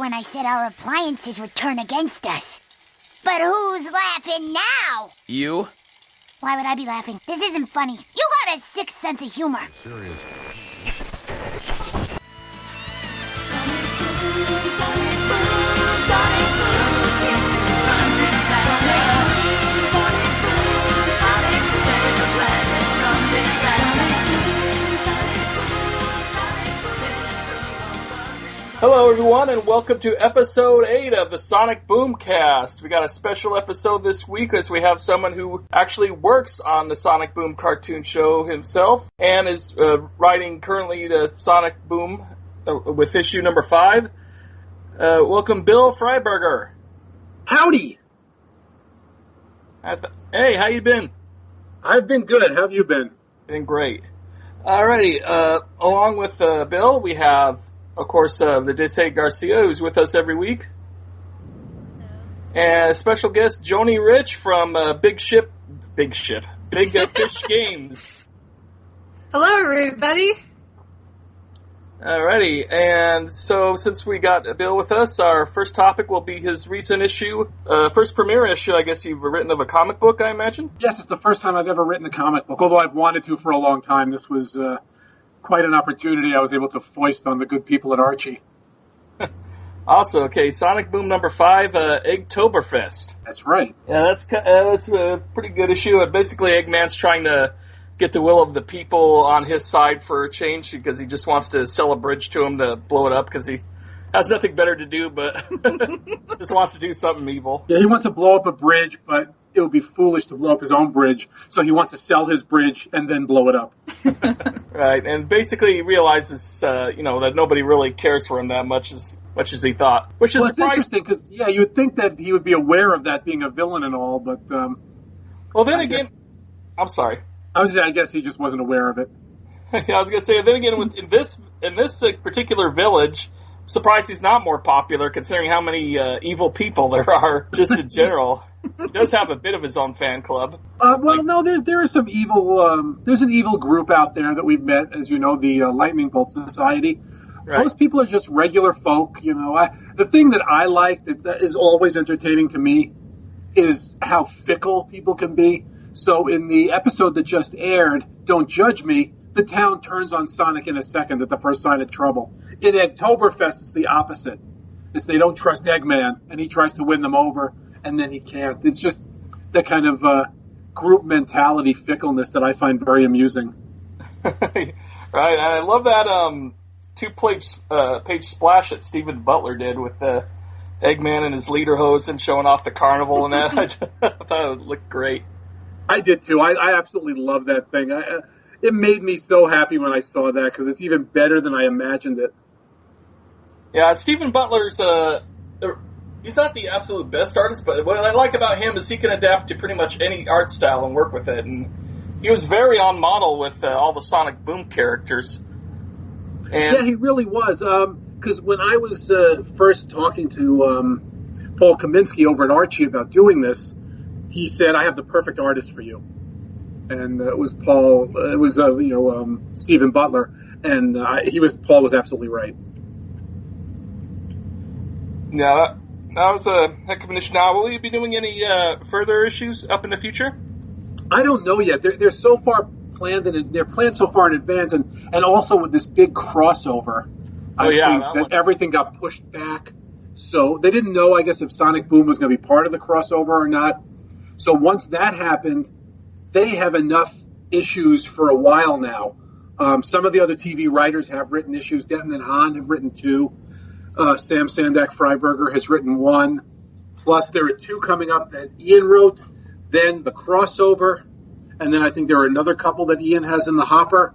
when I said our appliances would turn against us. But who's laughing now? You? Why would I be laughing? This isn't funny. You got a sick sense of humor. Serious. Hello everyone and welcome to episode 8 of the Sonic Boomcast. We got a special episode this week as we have someone who actually works on the Sonic Boom cartoon show himself and is writing currently the Sonic Boom with issue number 5. Welcome Bill Freiberger. Howdy! Hey, how you been? I've been good. How have you been? Been great. Alrighty, along with Bill we have of course, Lidice Garcia, who's with us every week. And special guest, Joanie Rich from Big Fish Games. Hello, everybody. Alrighty, and so since we got Bill with us, our first topic will be his recent issue, first premiere issue, I guess you've written of a comic book, I imagine? Yes, it's the first time I've ever written a comic book, although I've wanted to for a long time. This was quite an opportunity I was able to foist on the good people at Archie. Also, okay, Sonic Boom number 5, Eggtoberfest. That's right. Yeah, that's a pretty good issue. Basically, Eggman's trying to get the will of the people on his side for a change because he just wants to sell a bridge to him to blow it up because he has nothing better to do but just wants to do something evil. Yeah, he wants to blow up a bridge, but it would be foolish to blow up his own bridge, so he wants to sell his bridge and then blow it up. Right, and basically he realizes, that nobody really cares for him that much as he thought. Which is it's interesting, because, you would think that he would be aware of that being a villain and all, but... I'm sorry. I guess he just wasn't aware of it. Yeah, I was going to say, then again, in this particular village, I'm surprised he's not more popular, considering how many evil people there are, just in general. He does have a bit of his own fan club. There is some evil. There's an evil group out there that we've met, as you know, the Lightning Bolt Society. Right. Most people are just regular folk. The thing that I like that is always entertaining to me is how fickle people can be. So in the episode that just aired, Don't Judge Me, the town turns on Sonic in a second at the first sign of trouble. In Eggtoberfest, it's the opposite. It's they don't trust Eggman, and he tries to win them over. And then he can't. It's just that kind of group mentality fickleness that I find very amusing. Right, I love that 2-page splash that Stephen Butler did with Eggman and his lederhosen showing off the carnival and that. I thought it looked great. I did too. I absolutely love that thing. It made me so happy when I saw that because it's even better than I imagined it. Yeah, Stephen Butler's... He's not the absolute best artist, but what I like about him is he can adapt to pretty much any art style and work with it. And he was very on model with all the Sonic Boom characters. And yeah, he really was. Because when I was first talking to Paul Kaminsky over at Archie about doing this, he said, "I have the perfect artist for you." And it was Paul. It was Stephen Butler, and Paul was absolutely right. Yeah. That was a heck of an issue. Now, will you be doing any further issues up in the future? I don't know yet. They're so far planned, and they're planned so far in advance, and also with this big crossover. I think that everything got pushed back. So they didn't know, I guess, if Sonic Boom was going to be part of the crossover or not. So once that happened, they have enough issues for a while now. Some of the other TV writers have written issues. Denton and Hahn have written 2. Sam Sandak Freiberger has written 1. Plus, there are 2 coming up that Ian wrote, then the crossover, and then I think there are another couple that Ian has in the hopper.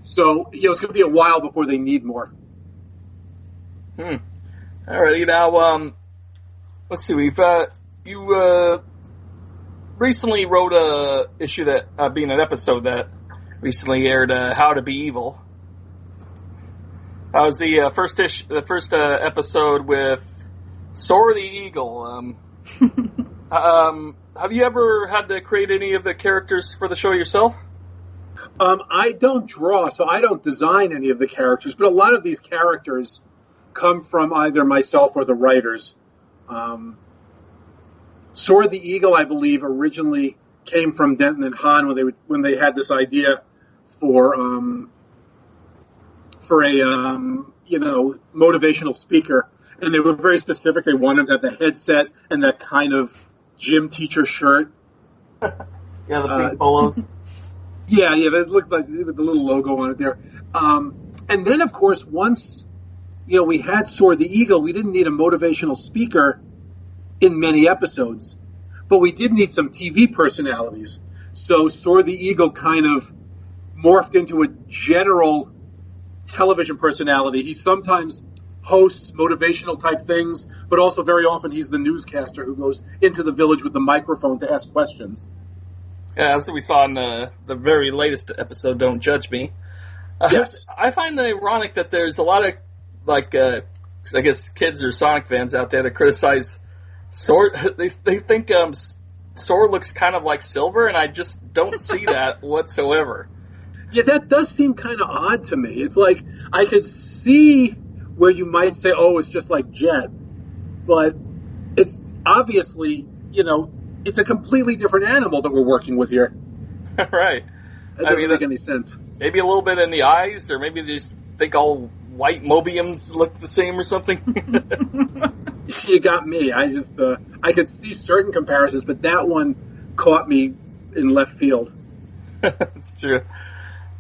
So, it's going to be a while before they need more. Alrighty, now, let's see, you recently wrote a issue that, being an episode that recently aired, How to Be Evil. That was the first episode with Soar the Eagle. Have you ever had to create any of the characters for the show yourself? I don't draw, so I don't design any of the characters, but a lot of these characters come from either myself or the writers. Soar the Eagle, I believe, originally came from Denton and Hahn when they had this idea for a motivational speaker, and they were very specific. They wanted to have the headset and that kind of gym teacher shirt. Yeah, the pink polos. Yeah, it looked like with the little logo on it there. And then, of course, once we had Soar the Eagle, we didn't need a motivational speaker in many episodes, but we did need some TV personalities. So Soar the Eagle kind of morphed into a general television personality. He sometimes hosts motivational type things, but also very often he's the newscaster who goes into the village with the microphone to ask questions. Yeah, as we saw in the very latest episode, Don't Judge Me. Yes. I find it ironic that there's a lot of, I guess, kids or Sonic fans out there that criticize Soar. They think Soar looks kind of like Silver, and I just don't see that whatsoever. Yeah, that does seem kind of odd to me. It's like I could see where you might say, oh, it's just like Jet. But it's obviously, it's a completely different animal that we're working with here. Right. That doesn't make any sense. Maybe a little bit in the eyes, or maybe they just think all white Mobiums look the same or something. You got me. I could see certain comparisons, but that one caught me in left field. That's true.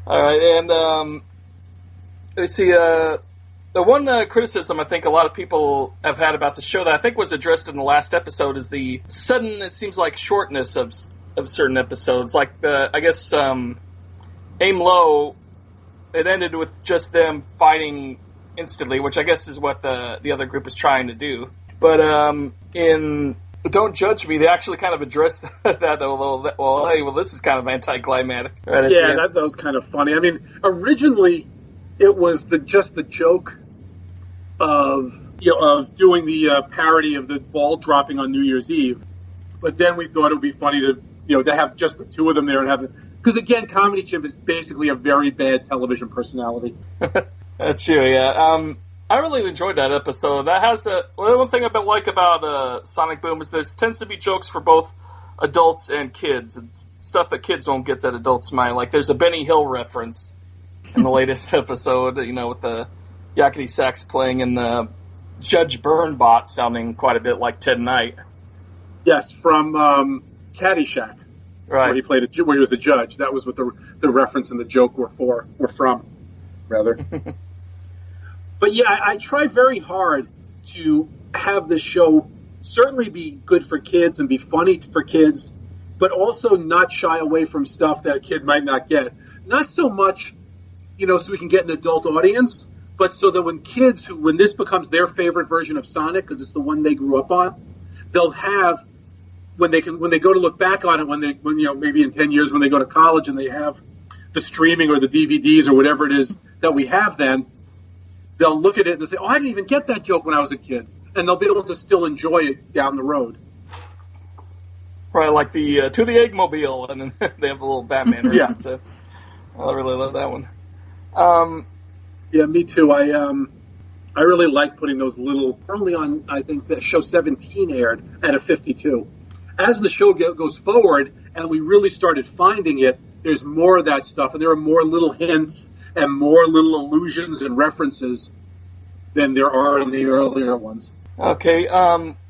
All right, and let's see. The one criticism I think a lot of people have had about the show that I think was addressed in the last episode is the sudden, it seems like, shortness of certain episodes. Like, I guess, Aim Low, it ended with just them fighting instantly, which I guess is what the other group is trying to do. But in Don't Judge Me, they actually kind of addressed that, although, this is kind of anticlimactic. Right? Yeah, that was kind of funny. I mean, originally, it was just the joke of doing the parody of the ball dropping on New Year's Eve. But then we thought it would be funny to have just the two of them there and have it. Because again, Comedy Chimp is basically a very bad television personality. That's true, yeah. I really enjoyed that episode. That has one thing I like about Sonic Boom is there tends to be jokes for both adults and kids, and stuff that kids won't get that adults might. Like there's a Benny Hill reference in the latest episode, with the yakety sax playing and the Judge Burnbot sounding quite a bit like Ted Knight. Yes, from Caddyshack. Right. Where he was a judge. That was what the reference and the joke were from, rather. But yeah, I try very hard to have this show certainly be good for kids and be funny for kids, but also not shy away from stuff that a kid might not get. Not so much, so we can get an adult audience, but so that when this becomes their favorite version of Sonic, because it's the one they grew up on, they'll have, when they go to look back on it, when maybe in 10 years when they go to college and they have the streaming or the DVDs or whatever it is that we have then, they'll look at it and say, oh, I didn't even get that joke when I was a kid. And they'll be able to still enjoy it down the road. Right, like the To the Eggmobile, and then they have a little Batman reference. Yeah. I really love that one. Yeah, me too. I really like putting those little, early on, I think that show 17 aired at a 52. As the show goes forward and we really started finding it, there's more of that stuff, and there are more little hints and more little allusions and references than there are in the earlier ones. Okay,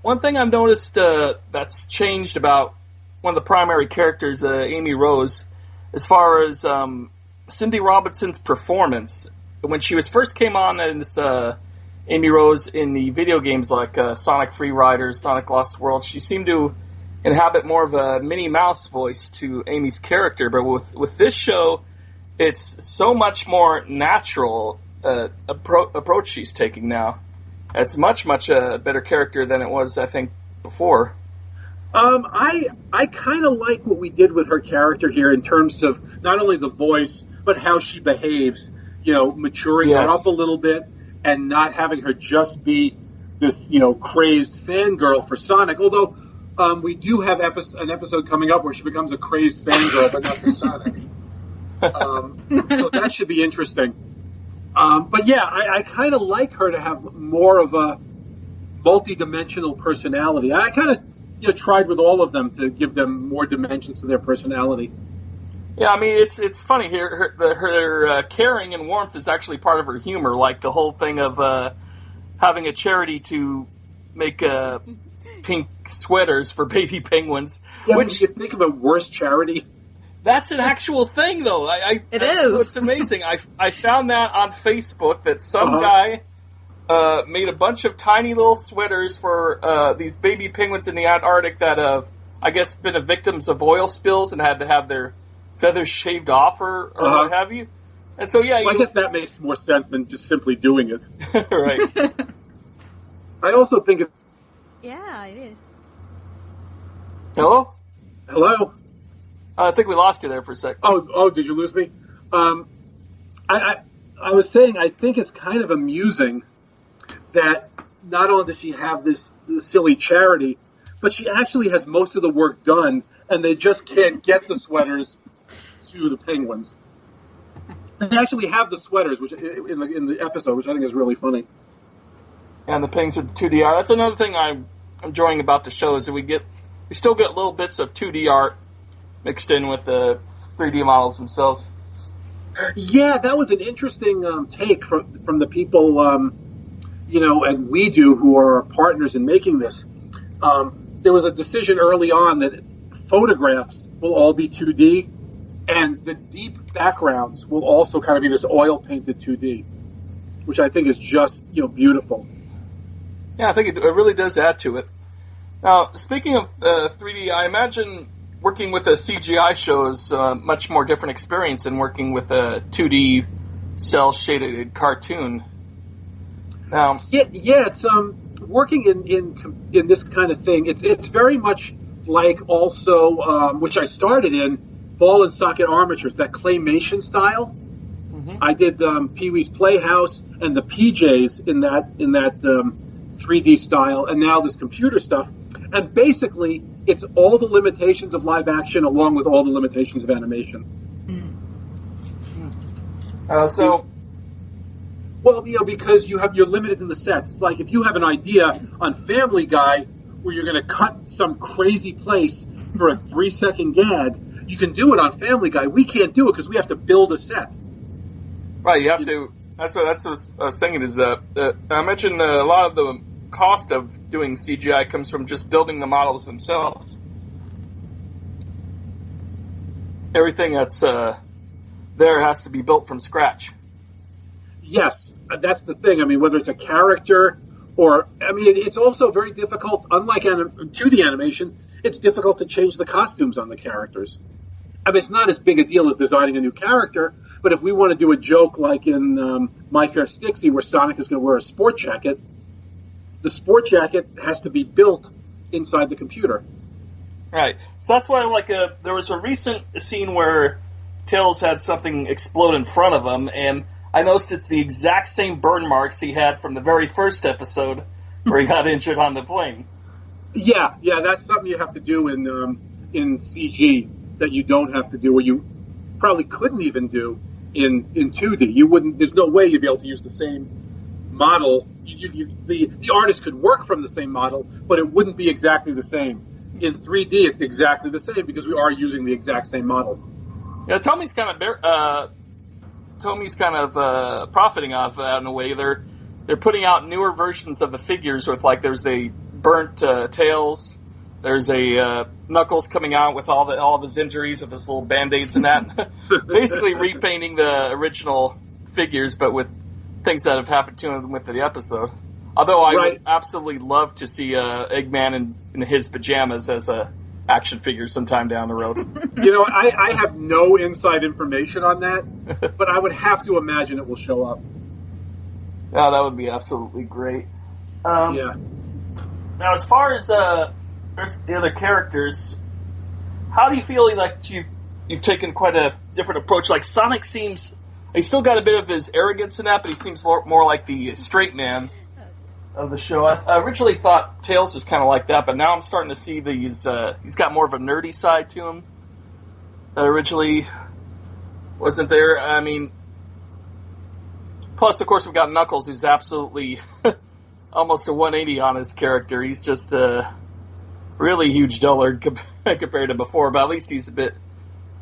one thing I've noticed that's changed about one of the primary characters, Amy Rose, as far as Cindy Robinson's performance. When she first came on as Amy Rose in the video games like Sonic Freibergers, Sonic Lost World, she seemed to inhabit more of a Minnie Mouse voice to Amy's character, but with this show, it's so much more natural approach she's taking now. It's much, much a better character than it was, I think, before. I kind of like what we did with her character here in terms of not only the voice, but how she behaves, maturing her up a little bit and not having her just be this, crazed fangirl for Sonic. Although we do have an episode coming up where she becomes a crazed fangirl, but not for Sonic. So that should be interesting. But yeah, I kind of like her to have more of a multi-dimensional personality. I kind of tried with all of them to give them more dimensions to their personality. Yeah, I mean, it's funny here. Her caring and warmth is actually part of her humor, like the whole thing of having a charity to make pink sweaters for baby penguins. Yeah, which you think of a worse charity. That's an actual thing, though. It is. It's amazing. I found that on Facebook that some guy made a bunch of tiny little sweaters for these baby penguins in the Antarctic that have, I guess, been victims of oil spills and had to have their feathers shaved off or what have you. And so, yeah. Well, I guess that makes more sense than just simply doing it. Right. I also think it's... Yeah, it is. Hello? Hello? I think we lost you there for a sec. Oh, did you lose me? I was saying I think it's kind of amusing that not only does she have this silly charity, but she actually has most of the work done, and they just can't get the sweaters to the penguins. They actually have the sweaters, which in the episode, which I think is really funny. And the penguins are 2D art. That's another thing I'm enjoying about the show is that we still get little bits of 2D art mixed in with the 3D models themselves. Yeah, that was an interesting take from the people, and we do who are our partners in making this. There was a decision early on that photographs will all be 2D, and the deep backgrounds will also kind of be this oil-painted 2D, which I think is just, beautiful. Yeah, I think it really does add to it. Now, speaking of 3D, I imagine working with a CGI show is a much more different experience than working with a 2D cel-shaded cartoon. Now, yeah, it's working in this kind of thing. It's very much like also which I started in ball and socket armatures, that claymation style. Mm-hmm. I did Pee-wee's Playhouse and the PJs in that 3D style, and now this computer stuff. And basically, it's all the limitations of live action along with all the limitations of animation. Because you're limited in the sets. It's like if you have an idea on Family Guy where you're going to cut some crazy place for a 3-second gag, you can do it on Family Guy. We can't do it because we have to build a set. Right, you have to. That's what I was thinking. Is that I mentioned a lot of the cost of doing CGI comes from just building the models themselves. Everything that's there has to be built from scratch. Yes, that's the thing. I mean, whether it's a character or... I mean, it's also very difficult, unlike 2D animation, it's difficult to change the costumes on the characters. I mean, it's not as big a deal as designing a new character, but if we want to do a joke like in My Fair Stixie where Sonic is going to wear a sport jacket, the sport jacket has to be built inside the computer. Right. So that's why, there was a recent scene where Tails had something explode in front of him, and I noticed it's the exact same burn marks he had from the very first episode where he got injured on the plane. Yeah, that's something you have to do in CG that you don't have to do, or you probably couldn't even do in 2D. You wouldn't. There's no way you'd be able to use the same model. The artist could work from the same model, but it wouldn't be exactly the same. In 3D, it's exactly the same because we are using the exact same model. Yeah, Tommy's kind of profiting off that in a way. They're putting out newer versions of the figures with there's a burnt Tails, there's a Knuckles coming out with all of his injuries with his little band-aids and that. Basically repainting the original figures, but with things that have happened to him with the episode. Although I would absolutely love to see Eggman in his pajamas as a action figure sometime down the road. I have no inside information on that, but I would have to imagine it will show up. Oh, that would be absolutely great. Yeah. Now, as far as the other characters, how do you feel like you've taken quite a different approach? Like Sonic seems... He's still got a bit of his arrogance in that, but he seems more like the straight man of the show. I originally thought Tails was kind of like that, but now I'm starting to see he's got more of a nerdy side to him that originally wasn't there. I mean, Plus, of course, we've got Knuckles, who's absolutely almost a 180 on his character. He's just a really huge dullard compared to before, but at least he's a bit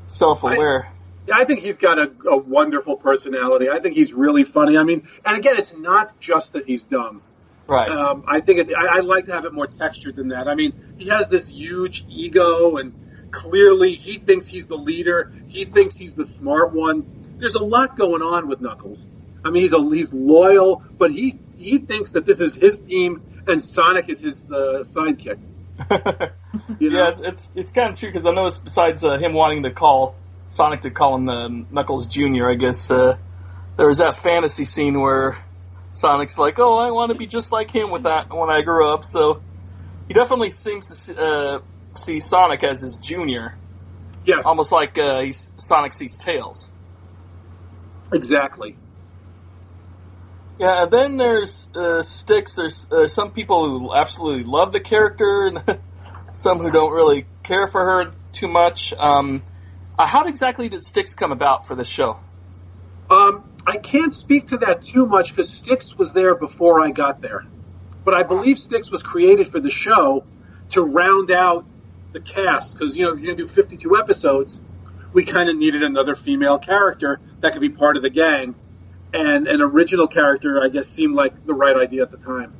self-aware. I think he's got a wonderful personality. I think he's really funny. I mean, and again, it's not just that he's dumb. Right. I think I like to have it more textured than that. I mean, he has this huge ego, and clearly he thinks he's the leader. He thinks he's the smart one. There's a lot going on with Knuckles. I mean, he's loyal, but he thinks that this is his team and Sonic is his sidekick. You know? Yeah, it's kind of true, because I noticed besides him wanting to call Sonic to call him Knuckles Jr., I guess there was that fantasy scene where Sonic's like, oh, I want to be just like him with that when I grew up. So he definitely seems to see Sonic as his junior. Yes. Almost like Sonic sees Tails. Exactly. Yeah, and then there's Styx. There's some people who absolutely love the character, and some who don't really care for her too much. How exactly did Styx come about for this show? I can't speak to that too much because Styx was there before I got there. But I believe Styx was created for the show to round out the cast because, you know, you're going to do 52 episodes. We kind of needed another female character that could be part of the gang. And an original character, I guess, seemed like the right idea at the time.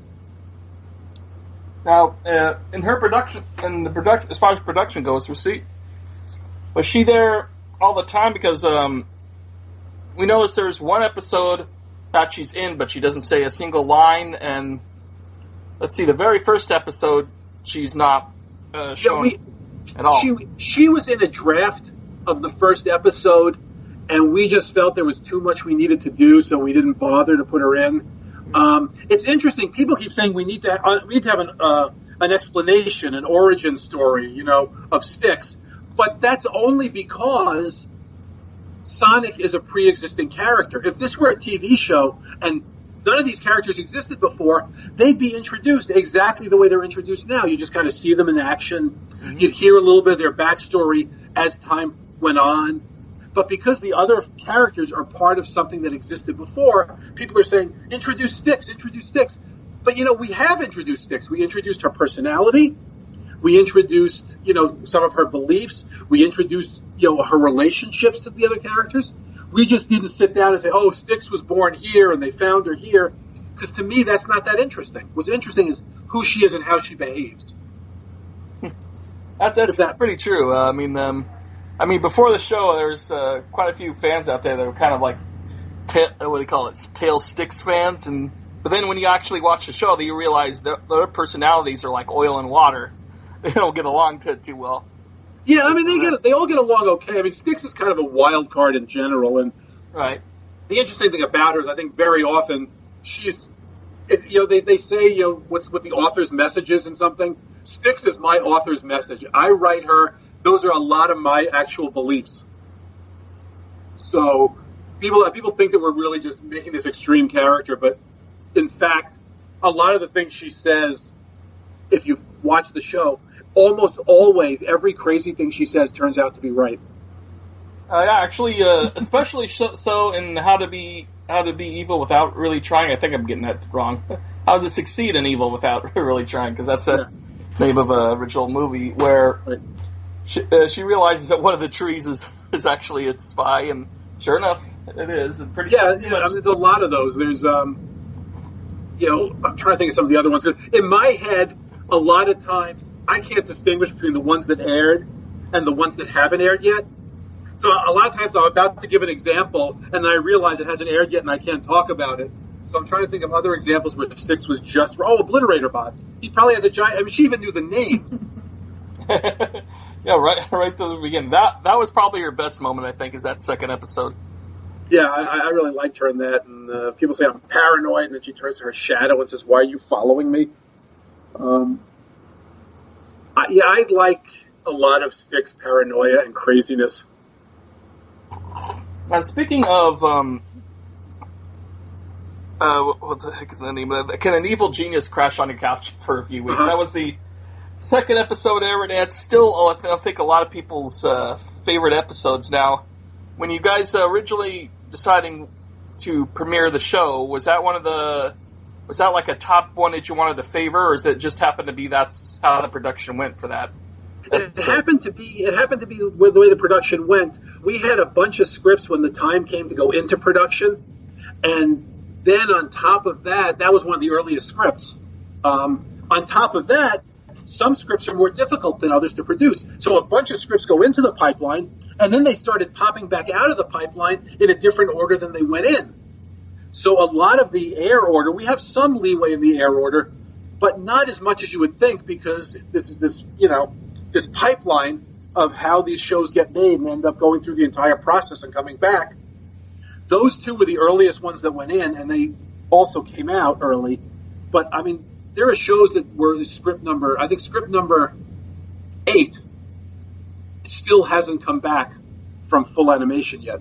Now, in as far as production goes, was she there all the time? Because we noticed there's one episode that she's in, but she doesn't say a single line. And let's see, the very first episode, she's not shown at all. She was in a draft of the first episode, and we just felt there was too much we needed to do, so we didn't bother to put her in. It's interesting. People keep saying we need to have an explanation, an origin story, you know, of Styx. But that's only because Sonic is a pre-existing character. If this were a TV show and none of these characters existed before, they'd be introduced exactly the way they're introduced now. You just kind of see them in action. Mm-hmm. You'd hear a little bit of their backstory as time went on. But because the other characters are part of something that existed before, people are saying, introduce Styx. But, you know, we have introduced Styx. We introduced her personality. We introduced, you know, some of her beliefs. We introduced, you know, her relationships to the other characters. We just didn't sit down and say, oh, Styx was born here and they found her here. Because to me, that's not that interesting. What's interesting is who she is and how she behaves. That's pretty true. I mean, before the show, there's quite a few fans out there that were kind of like, Tails Styx fans. But then when you actually watch the show, you realize their personalities are like oil and water. They don't get along too well. Yeah, I mean, they all get along okay. I mean, Styx is kind of a wild card in general. And right. The interesting thing about her is I think very often she's, you know, they say, you know, what the author's message is in something. Styx is my author's message. I write her. Those are a lot of my actual beliefs. So people think that we're really just making this extreme character, but in fact, a lot of the things she says, if you watch the show, almost always every crazy thing she says turns out to be right. Yeah, actually, especially so in how to be evil without really trying. I think I'm getting that wrong. How to succeed in evil without really trying, because that's the name of an original movie where she realizes that one of the trees is actually a spy, and sure enough, it is. I mean, there's a lot of those. There's, you know, I'm trying to think of some of the other ones. In my head, a lot of times, I can't distinguish between the ones that aired and the ones that haven't aired yet. So a lot of times I'm about to give an example, and then I realize it hasn't aired yet, and I can't talk about it. So I'm trying to think of other examples where Styx was just, Obliterator Bot. He probably has a giant, I mean, she even knew the name. Yeah, right to the beginning. That was probably her best moment, I think, is that second episode. Yeah, I really liked her in that, and people say I'm paranoid, and then she turns to her shadow and says, why are you following me? I'd like a lot of Styx paranoia and craziness. Now, speaking of, what the heck is the name of that? Can an evil genius crash on your couch for a few weeks? That was the second episode aired, and it's still, I think, a lot of people's favorite episodes now. When you guys originally deciding to premiere the show, was that like a top one that you wanted to favor, or is it just happened to be that's how the production went for that? It happened to be the way the production went. We had a bunch of scripts when the time came to go into production, and then on top of that was one of the earliest scripts. On top of that, some scripts are more difficult than others to produce. So a bunch of scripts go into the pipeline, and then they started popping back out of the pipeline in a different order than they went in. So a lot of the air order, we have some leeway in the air order, but not as much as you would think, because this pipeline of how these shows get made and end up going through the entire process and coming back. Those two were the earliest ones that went in, and they also came out early. But, I mean, there are shows that were script number 8 still hasn't come back from full animation yet.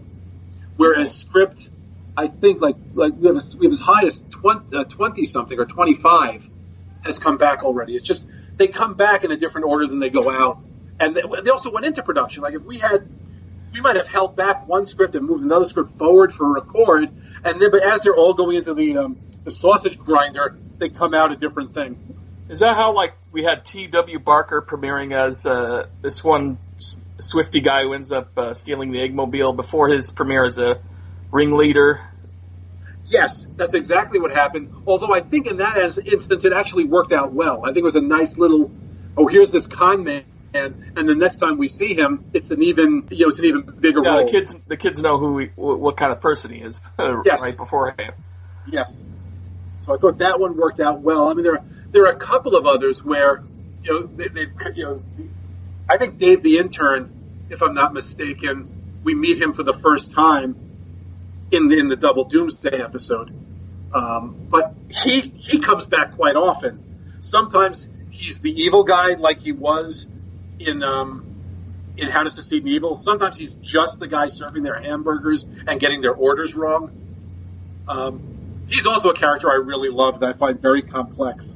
Whereas script, I think, like we have as high as 20 something or 25 has come back already. It's just they come back in a different order than they go out, and they also went into production. Like if we might have held back one script and moved another script forward for a record, and then but as they're all going into the sausage grinder, they come out a different thing. Is that how like we had T.W. Barker premiering as this one Swifty guy who ends up stealing the Eggmobile before his premiere as a ringleader? Yes, that's exactly what happened. Although I think in that instance it actually worked out well. I think it was a nice little, here's this con man, and the next time we see him, it's an even bigger role. The kids know what kind of person he is right beforehand. Yes. So I thought that one worked out well. I mean, there are a couple of others where I think Dave the Intern, if I'm not mistaken, we meet him for the first time in the Double Doomsday episode. But he comes back quite often. Sometimes he's the evil guy like he was in How to Succeed in Evil. Sometimes he's just the guy serving their hamburgers and getting their orders wrong. He's also a character I really love that I find very complex.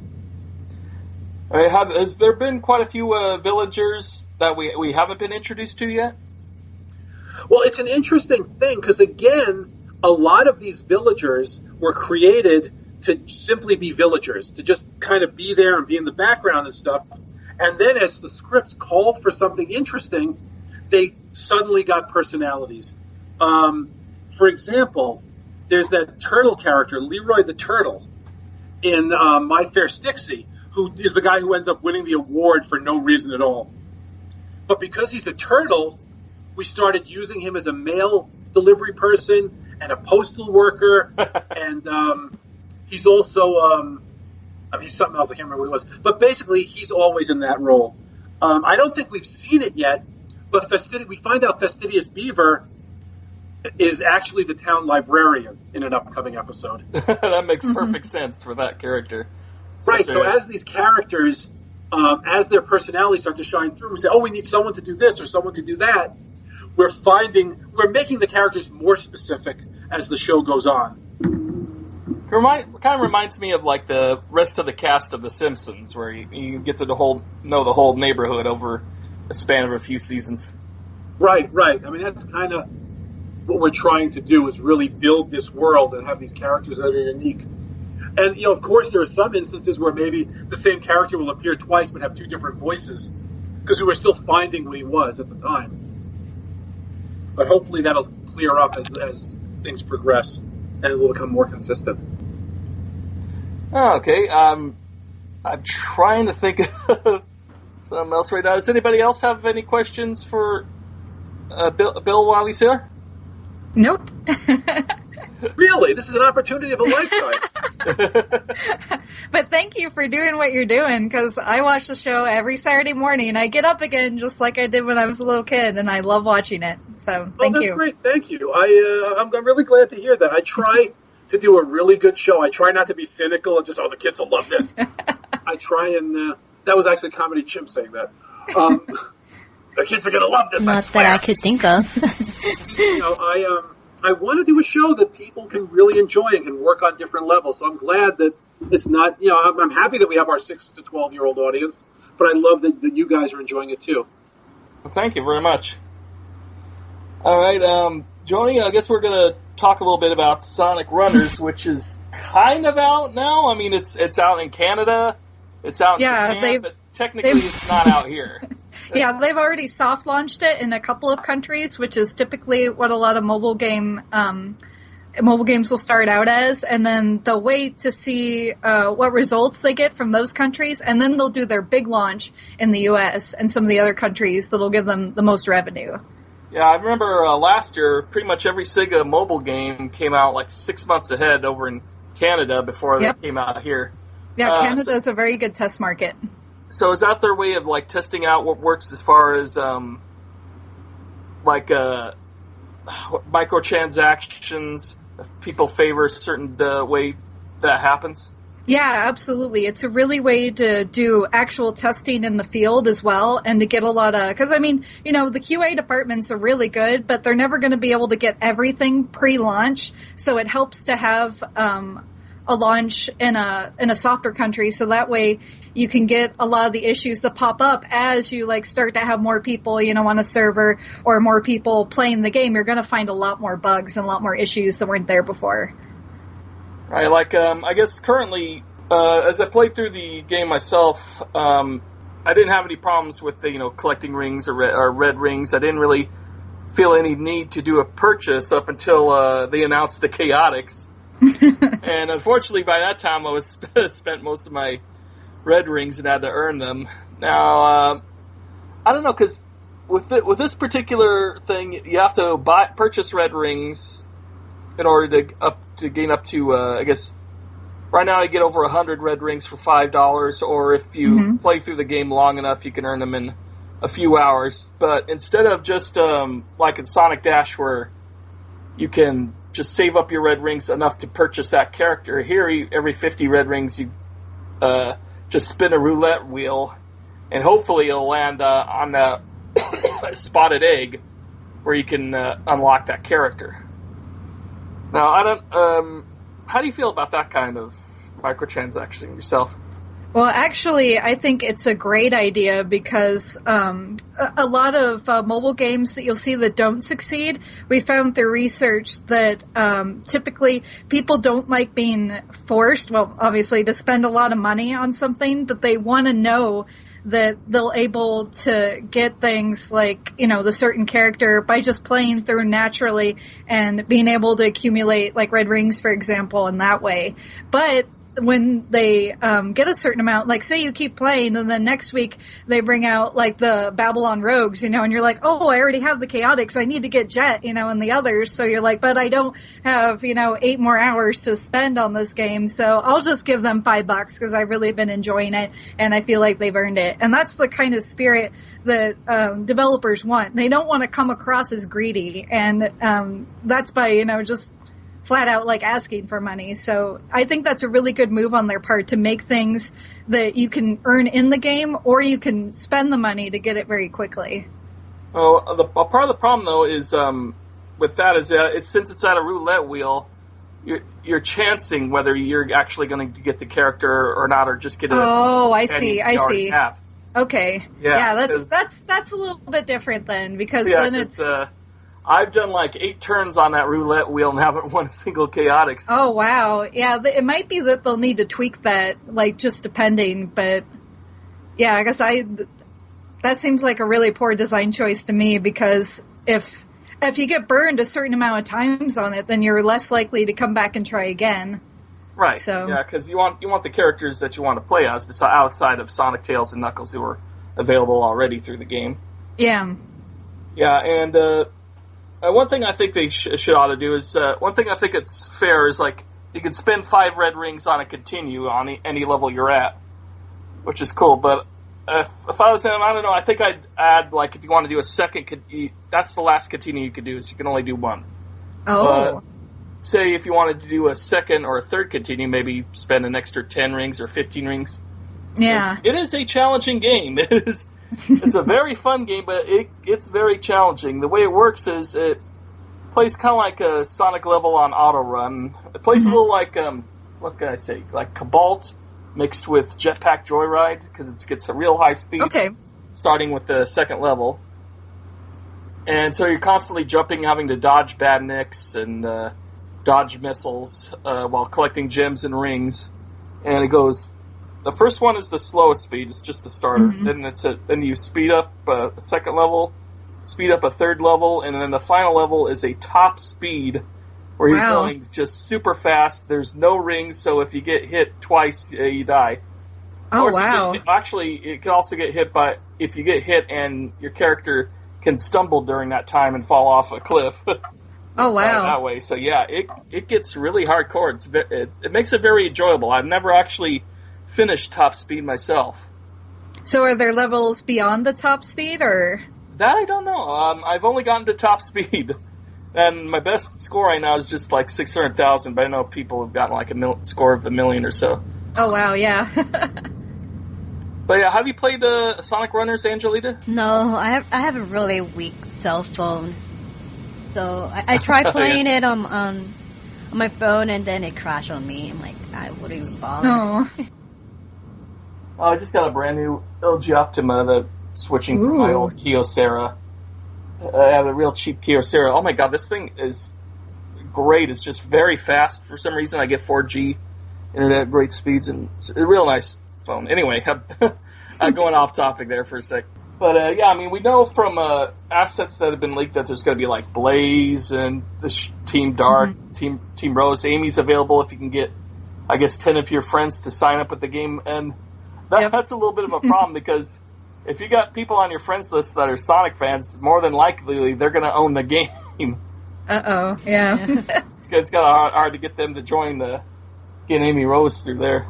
Has there been quite a few villagers that we haven't been introduced to yet? Well, it's an interesting thing because, again, a lot of these villagers were created to simply be villagers, to just kind of be there and be in the background and stuff. And then as the scripts called for something interesting, they suddenly got personalities. For example, there's that turtle character, Leroy the Turtle, in My Fair Stixie, who is the guy who ends up winning the award for no reason at all. But because he's a turtle, we started using him as a mail delivery person and a postal worker, and he's also he's something else. I can't remember what it was. But basically, he's always in that role. I don't think we've seen it yet, but we find out Fastidious Beaver is actually the town librarian in an upcoming episode. That makes perfect sense for that character. Right, so as these characters, as their personalities start to shine through, we say, we need someone to do this or someone to do that. We're making the characters more specific as the show goes on. It kind of reminds me of like the rest of the cast of The Simpsons, where you get to know the whole neighborhood over a span of a few seasons. Right. I mean, that's kind of what we're trying to do, is really build this world and have these characters that are unique. And, of course, there are some instances where maybe the same character will appear twice but have two different voices, because we were still finding what he was at the time. But hopefully that'll clear up as things progress, and it will become more consistent. Okay. I'm trying to think of something else right now. Does anybody else have any questions for Bill while he's here? Nope. Really? This is an opportunity of a lifetime. But thank you for doing what you're doing, because I watch the show every Saturday morning, and I get up again just like I did when I was a little kid, and I love watching it. So thank you. That's great. Thank you. I'm really glad to hear that. I try to do a really good show. I try not to be cynical and just, the kids will love this. I try and, that was actually Comedy Chimp saying that. The kids are going to love this. Not that I could think of. I want to do a show that people can really enjoy and can work on different levels. So I'm glad that it's not, I'm happy that we have our 6 to 12-year-old audience, but I love that you guys are enjoying it too. Well, thank you very much. All right, Joanie, I guess we're going to talk a little bit about Sonic Runners, which is kind of out now. I mean, it's out in Canada, it's out in Japan, but technically it's not out here. Yeah, they've already soft launched it in a couple of countries, which is typically what a lot of mobile games will start out as, and then they'll wait to see what results they get from those countries, and then they'll do their big launch in the U.S. and some of the other countries that'll give them the most revenue. Yeah, I remember last year, pretty much every Sega mobile game came out like 6 months ahead over in Canada before they came out here. Yeah, Canada is a very good test market. So is that their way of like testing out what works as far as microtransactions? If people favor a certain way that happens? Yeah, absolutely. It's a really way to do actual testing in the field as well, and to get a lot of, because I mean, the QA departments are really good, but they're never going to be able to get everything pre-launch. So it helps to have a launch in a softer country, so that way you can get a lot of the issues that pop up as you start to have more people, on a server or more people playing the game. You're going to find a lot more bugs and a lot more issues that weren't there before. Right, I guess currently, as I played through the game myself, I didn't have any problems with the, collecting rings or red rings. I didn't really feel any need to do a purchase up until they announced the Chaotix. And unfortunately, by that time, I was spent most of my red rings and had to earn them. Now, I don't know, because with this particular thing, you have to purchase red rings in order to gain up to, I guess, right now I get over 100 red rings for $5, or if you play through the game long enough, you can earn them in a few hours. But instead of just like in Sonic Dash, where you can just save up your red rings enough to purchase that character, here every 50 red rings you just spin a roulette wheel, and hopefully it'll land on a spotted egg where you can unlock that character. Now, I don't. How do you feel about that kind of microtransaction yourself? Well, actually, I think it's a great idea because a lot of mobile games that you'll see that don't succeed, we found through research that typically people don't like being forced, well, obviously, to spend a lot of money on something, that they want to know that they'll able to get things like, the certain character by just playing through naturally and being able to accumulate like red rings, for example, in that way. But when they get a certain amount, like say you keep playing and then next week they bring out like the Babylon Rogues, and you're like, oh, I already have the Chaotix, I need to get Jet, and the others. So you're like, but I don't have, 8 more hours to spend on this game, so I'll just give them $5 because I've really been enjoying it and I feel like they've earned it. And that's the kind of spirit that developers want. They don't want to come across as greedy, and that's by, just flat out like asking for money. So I think that's a really good move on their part to make things that you can earn in the game, or you can spend the money to get it very quickly. Well, part of the problem though is with that is that since it's at a roulette wheel, you're chancing whether you're actually going to get the character or not, or just get a. Oh, I see. Have. Okay. Yeah, that's a little bit different then, because then it's. I've done like 8 turns on that roulette wheel and haven't won a single Chaotix. Oh, wow. Yeah, it might be that they'll need to tweak that, like, just depending, but yeah, I guess that seems like a really poor design choice to me, because if you get burned a certain amount of times on it, then you're less likely to come back and try again. Right. So, yeah, because you want the characters that you want to play as, outside of Sonic, Tails, and Knuckles, who are available already through the game. Yeah. Yeah, and one thing I think they should ought to do is, one thing I think it's fair is, like, you can spend 5 red rings on a continue on any level you're at, which is cool, but if I was them, I don't know, I think I'd add, like, if you want to do a second, that's the last continue you could do, is you can only do 1. Oh. Say if you wanted to do a second or a third continue, maybe spend an extra 10 rings or 15 rings. Yeah. It is a challenging game. It's a very fun game, but it's very challenging. The way it works is it plays kind of like a Sonic level on auto run. It plays a little like, what can I say, like Cobalt mixed with Jetpack Joyride, because it gets a real high speed. Okay. Starting with the second level. And so you're constantly jumping, having to dodge badniks, and dodge missiles while collecting gems and rings. And it goes, the first one is the slowest speed, it's just the starter. Mm-hmm. Then you speed up a second level, speed up a third level, and then the final level is a top speed where you're going just super fast. There's no rings, so if you get hit twice, you die. Oh, wow. Actually, it can also get hit if you get hit and your character can stumble during that time and fall off a cliff. Oh, wow. That way. So, yeah, it gets really hardcore. It makes it very enjoyable. I've never actually finished top speed myself. So are there levels beyond the top speed, or...? That I don't know. I've only gotten to top speed. And my best score right now is just like 600,000, but I know people have gotten like a score of 1 million or so. Oh, wow, yeah. But yeah, have you played Sonic Runners, Angelita? No, I have a really weak cell phone. So I tried playing it on my phone, and then it crashed on me. I'm like, I wouldn't even bother. Oh. I just got a brand new LG Optima, switching from my old Kyocera. I have a real cheap Kyocera. Oh my god, this thing is great. It's just very fast. For some reason, I get 4G internet at great speeds, and it's a real nice phone. Anyway, I'm going off topic there for a sec. But yeah, I mean, we know from assets that have been leaked that there's going to be like Blaze and the Team Dark, Team Rose. Amy's available if you can get, I guess, 10 of your friends to sign up with the game, and that's a little bit of a problem because if you got people on your friends list that are Sonic fans, more than likely they're going to own the game. Uh-oh, yeah. It's kind of hard to get them to join get Amy Rose through there.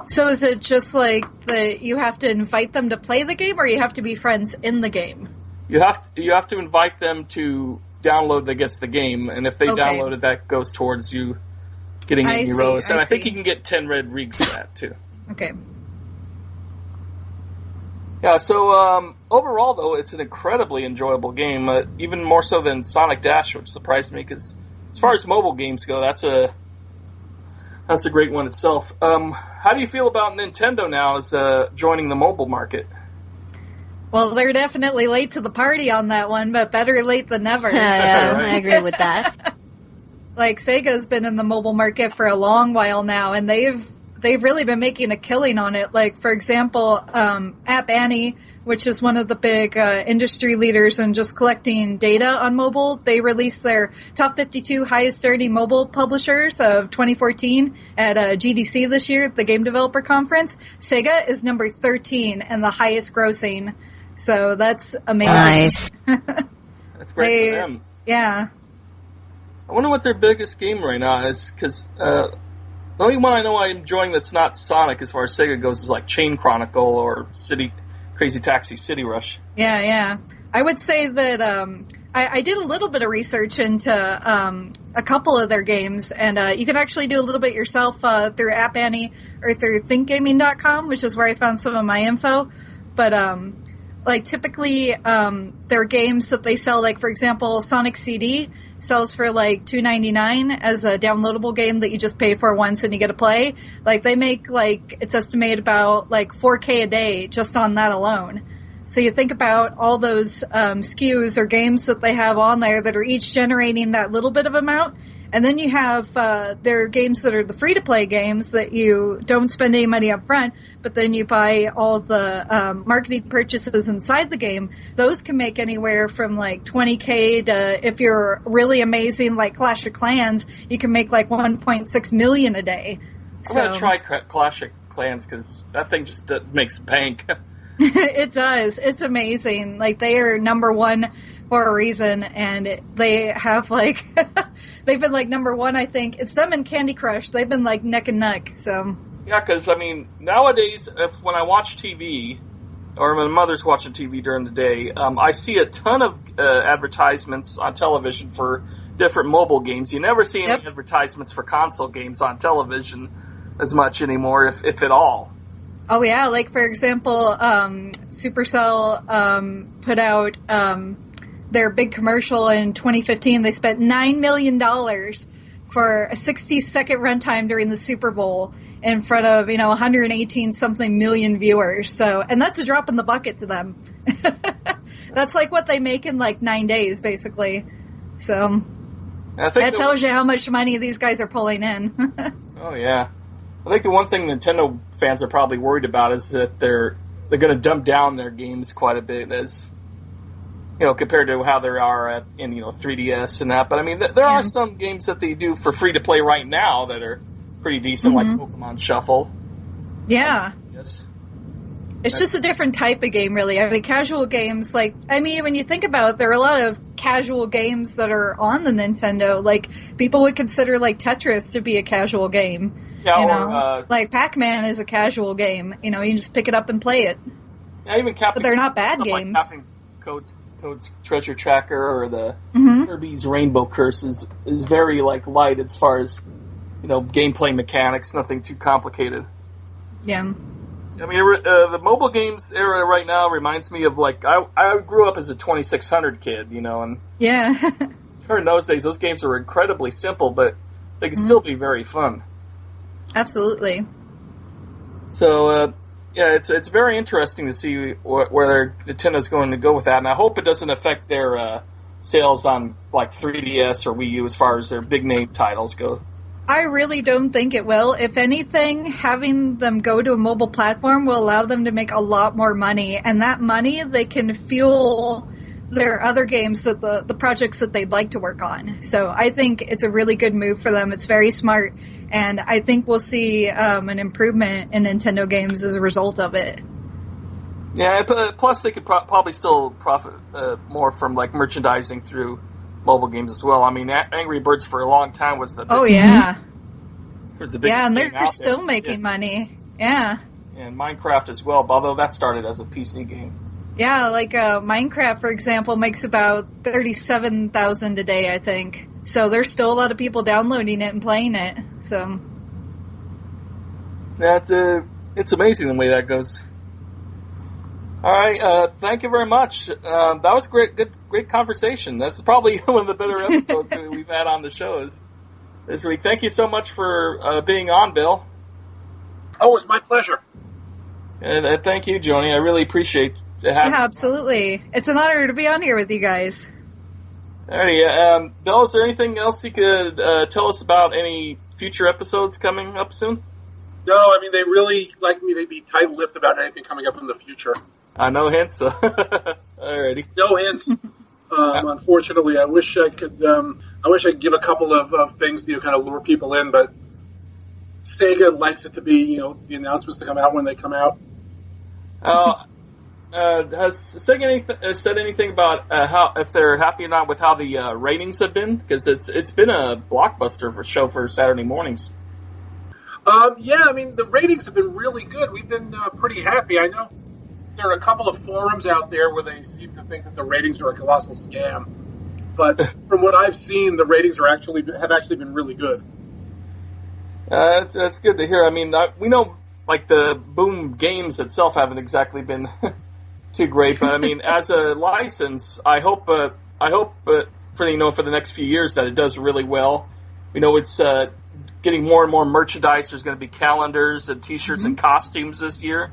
So is it just like that you have to invite them to play the game, or you have to be friends in the game? You have to invite them to download, I guess, the game, and if they download it, that goes towards you getting Amy Rose. And I think you can get 10 red rigs for that, too. Okay. Yeah, so overall, though, it's an incredibly enjoyable game, even more so than Sonic Dash, which surprised me, because as far as mobile games go, that's a great one itself. How do you feel about Nintendo now as joining the mobile market? Well, they're definitely late to the party on that one, but better late than never. Yeah, I agree with that. Like, Sega's been in the mobile market for a long while now, and they've really been making a killing on it. Like, for example, App Annie, which is one of the big industry leaders in just collecting data on mobile, they released their top 52 highest earning mobile publishers of 2014 at GDC this year, the Game Developer Conference. Sega is number 13 and the highest grossing. So that's amazing. Nice. That's great for them. Yeah. I wonder what their biggest game right now is, because the only one I know I'm enjoying that's not Sonic as far as Sega goes is like Chain Chronicle or Crazy Taxi City Rush. Yeah. I would say that I did a little bit of research into a couple of their games, and you can actually do a little bit yourself through App Annie or through thinkgaming.com, which is where I found some of my info. But like typically there are games that they sell, like for example Sonic CD sells for like $2.99 as a downloadable game that you just pay for once and you get to play. Like they make, like, it's estimated about like 4K a day just on that alone. So you think about all those SKUs or games that they have on there that are each generating that little bit of amount. And then you have their games that are the free-to-play games that you don't spend any money up front, but then you buy all the marketing purchases inside the game. Those can make anywhere from like $20K to, if you're really amazing like Clash of Clans, you can make like $1.6 million a day. I'm going to try Clash of Clans because that thing just makes bank. It does. It's amazing. Like, they are number one for a reason, and they have like they've been like number one, I think. It's them and Candy Crush. They've been like neck and neck. So yeah, because I mean nowadays, when I watch TV or when my mother's watching TV during the day, I see a ton of advertisements on television for different mobile games. You never see any advertisements for console games on television as much anymore, if at all. Oh yeah, like for example, Supercell put out their big commercial in 2015. They spent $9 million for a 60-second runtime during the Super Bowl in front of 118 something million viewers. So, and that's a drop in the bucket to them. That's like what they make in like 9 days, basically. So. That tells you how much money these guys are pulling in. Oh, yeah. I think the one thing Nintendo fans are probably worried about is that they're going to dumb down their games quite a bit as, compared to how they are in 3DS and that. But, I mean, there are some games that they do for free-to-play right now that are pretty decent, like Pokemon Shuffle. Yeah. Yes. It's just a different type of game, really. I mean, casual games, when you think about it, there are a lot of casual games that are on the Nintendo. Like, people would consider, Tetris to be a casual game. Yeah, like Pac-Man is a casual game. You can just pick it up and play it. Yeah, even Captain... But they're not bad games. Like Captain Toad's Treasure Tracker or the Kirby's Rainbow Curse is very, light as far as, gameplay mechanics, nothing too complicated. Yeah. I mean, the mobile games era right now reminds me of, I grew up as a 2600 kid, and... Yeah. in those days, those games were incredibly simple, but they can still be very fun. Absolutely. So, it's very interesting to see where Nintendo's going to go with that, and I hope it doesn't affect their sales on, 3DS or Wii U as far as their big-name titles go. I really don't think it will. If anything, having them go to a mobile platform will allow them to make a lot more money, and that money they can fuel their other games, that the projects that they'd like to work on. So I think it's a really good move for them. It's very smart, and I think we'll see an improvement in Nintendo games as a result of it. Yeah, plus they could probably still profit more from merchandising through mobile games as well. I mean, Angry Birds for a long time was the oh yeah, was the biggest and thing they're still making money. Yeah, and Minecraft as well, although that started as a PC game. Yeah, Minecraft, for example, makes about 37,000 a day, I think. So there's still a lot of people downloading it and playing it. So it's amazing the way that goes. All right, thank you very much. That was great conversation. That's probably one of the better episodes we've had on the shows this week. Thank you so much for being on, Bill. Oh, it's my pleasure. And thank you, Joanie. I really appreciate having you. Absolutely. It's an honor to be on here with you guys. All right, Bill, is there anything else you could tell us about any future episodes coming up soon? No, I mean, they really like me. They'd be tight-lipped about anything coming up in the future. No hints. Alrighty. No hints. Unfortunately, I wish I could give a couple of things to kind of lure people in, but Sega likes it to be, the announcements to come out when they come out. Has Sega said anything about how if they're happy or not with how the ratings have been? Because it's been a blockbuster show for Saturday mornings. Yeah, I mean, the ratings have been really good. We've been pretty happy. I know there are a couple of forums out there where they seem to think that the ratings are a colossal scam. But from what I've seen, the ratings have actually been really good. That's good to hear. I mean, we know the Boom games itself haven't exactly been too great, but I mean, as a license, I hope for the next few years that it does really well. We know it's getting more and more merchandise. There's going to be calendars and T-shirts and costumes this year.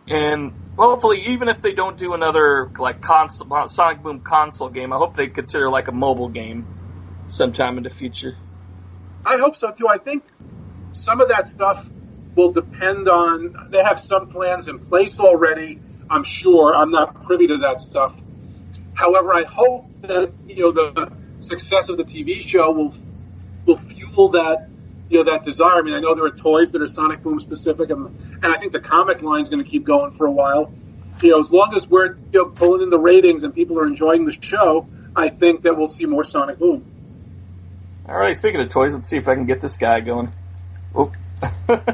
And hopefully, even if they don't do another Sonic Boom console game, I hope they consider a mobile game sometime in the future. I hope so too. I think some of that stuff will depend on. They have some plans in place already. I'm sure. I'm not privy to that stuff. However, I hope that the success of the TV show will fuel that. That desire. I mean, I know there are toys that are Sonic Boom specific, and I think the comic line is going to keep going for a while. As long as we're pulling in the ratings and people are enjoying the show, I think that we'll see more Sonic Boom. All right, speaking of toys, let's see if I can get this guy going. Oh. Let's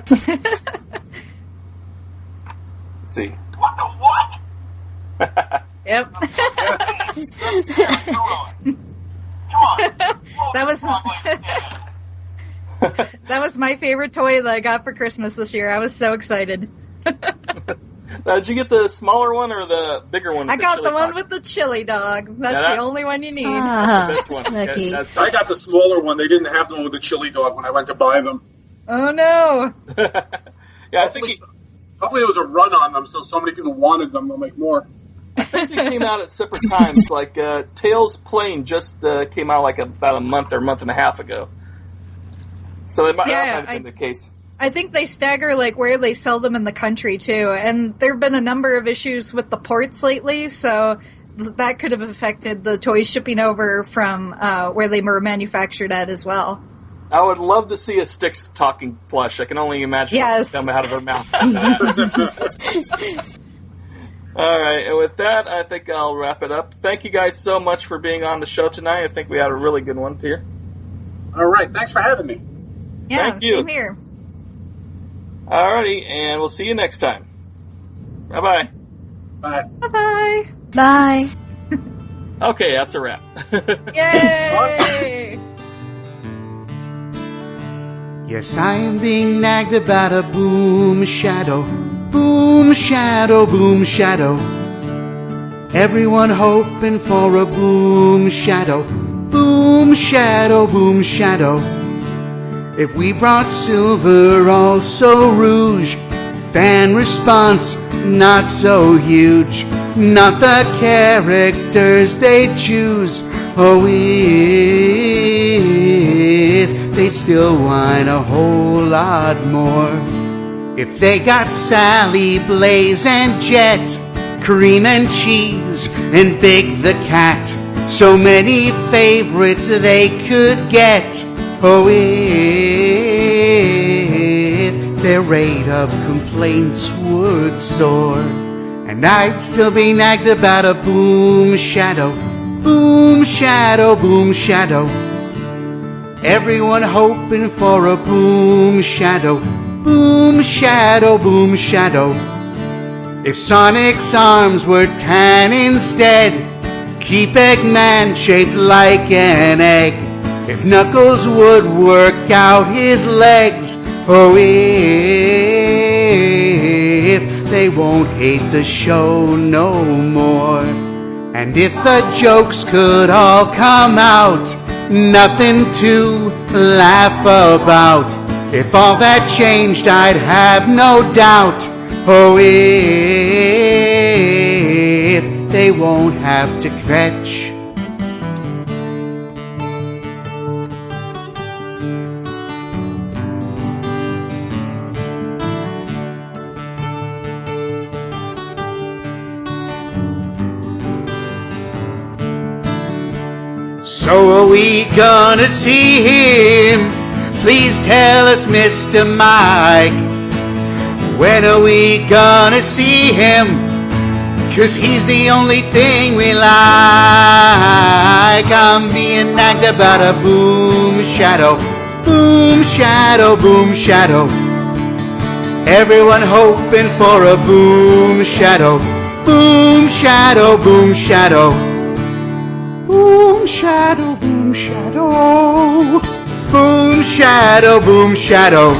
see. What the what? Yep. That was my favorite toy that I got for Christmas this year. I was so excited. Did you get the smaller one or the bigger one? I got the one with the chili dog. That's the only one you need. That's the best one. Lucky. I got the smaller one. They didn't have the one with the chili dog when I went to buy them. Oh no! Yeah, I think hopefully it was a run on them, so many people wanted them. They'll make more. Yeah, think they came out at separate times. Like Tails Plane just came out like about a month and a half ago. So that might have been the case. I think they stagger like where they sell them in the country too, and there have been a number of issues with the ports lately, so that could have affected the toys shipping over from where they were manufactured at as well. I would love to see a Styx talking plush. I can only imagine what's coming out of her mouth. All right, and with that, I think I'll wrap it up. Thank you guys so much for being on the show tonight. I think we had a really good one here. All right, thanks for having me. Yeah, Thank you. Same here. Alrighty, and we'll see you next time. Bye-bye. Bye. Bye-bye. Bye. Okay, that's a wrap. Yay! Yes, I am being nagged about a boom shadow. Boom shadow, boom shadow. Everyone hoping for a boom shadow. Boom shadow, boom shadow. If we brought silver, also rouge. Fan response, not so huge. Not the characters they choose. Oh, if they'd still whine a whole lot more. If they got Sally, Blaze, and Jet, Cream and Cheese, and Big the Cat, so many favorites they could get. Oh, if their rate of complaints would soar, and I'd still be nagged about a boom shadow. Boom shadow, boom shadow. Everyone hoping for a boom shadow. Boom shadow, boom shadow. If Sonic's arms were tan instead, keep Eggman shaped like an egg. If Knuckles would work out his legs, oh, if they won't hate the show no more. And if the jokes could all come out, nothing to laugh about. If all that changed, I'd have no doubt. Oh, if they won't have to kvetch. So are we gonna see him? Please tell us, Mr. Mike. When are we gonna see him? 'Cause he's the only thing we like. I'm being nagged about a boom shadow. Boom shadow, boom shadow. Everyone hoping for a boom shadow. Boom shadow, boom shadow. Boom shadow, boom shadow. Boom shadow, boom shadow.